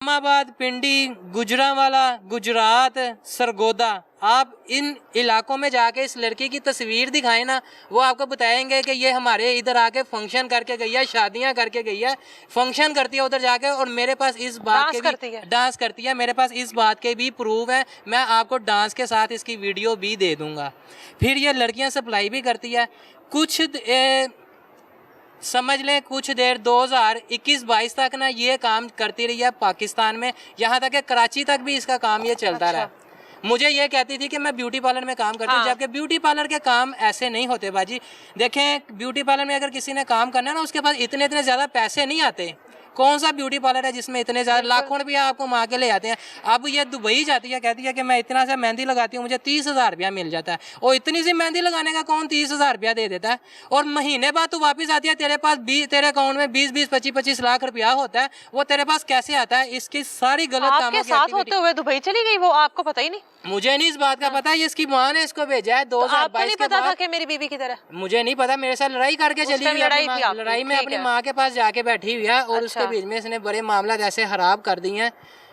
इस्लामाबाद, पिंडी, गुजरांवाला, गुजरात, सरगोदा, आप इन इलाकों में जाके इस लड़की की तस्वीर दिखाएं ना, वो आपको बताएंगे कि ये हमारे इधर आके फंक्शन करके गई है, शादियां करके गई है, फंक्शन करती है उधर जाके। और मेरे पास इस बात के भी डांस करती है, मेरे पास इस बात के भी प्रूफ है, मैं आपको डांस के साथ इसकी वीडियो भी दे दूंगा। फिर ये लड़कियां सप्लाई भी करती है। कुछ समझ लें कुछ देर 2021-22 तक ना ये काम करती रही है पाकिस्तान में, यहाँ तक कि कराची तक भी इसका काम ये चलता रहा। मुझे ये कहती थी कि मैं ब्यूटी पार्लर में काम करती हूँ, जबकि ब्यूटी पार्लर के काम ऐसे नहीं होते बाजी। देखें, ब्यूटी पार्लर में अगर किसी ने काम करना है ना, उसके पास इतने ज़्यादा पैसे नहीं आते। कौन सा ब्यूटी पार्लर है जिसमें इतने ज़्यादा लाखों रुपया आपको माँ के ले आते हैं। अब ये दुबई जाती है, कहती है कि मैं इतना सा मेहंदी लगाती हूँ, मुझे 30,000 रुपया मिल जाता है। और इतनी सी मेहंदी लगाने का कौन 30,000 रुपया दे देता है? और महीने बाद तू वापस आती है, तेरे पास तेरे अकाउंट में 20-20, 25-25 लाख रुपया होता है, वो तेरे पास कैसे आता है? इसकी सारी गलत कामों के साथ होते हुए दुबई चली गई वो, आपको पता ही नहीं? मुझे नहीं इस बात का पता है, इसकी माँ ने इसको भेजा है 2022 के बाद। था मेरी बीवी की तरह? मुझे नहीं पता, मेरे साथ लड़ाई करके चली हुई, लड़ाई में अपनी माँ के पास जाके बैठी हुई है, और उसके बीच में इसने बड़े मामला ऐसे खराब कर दिए हैं।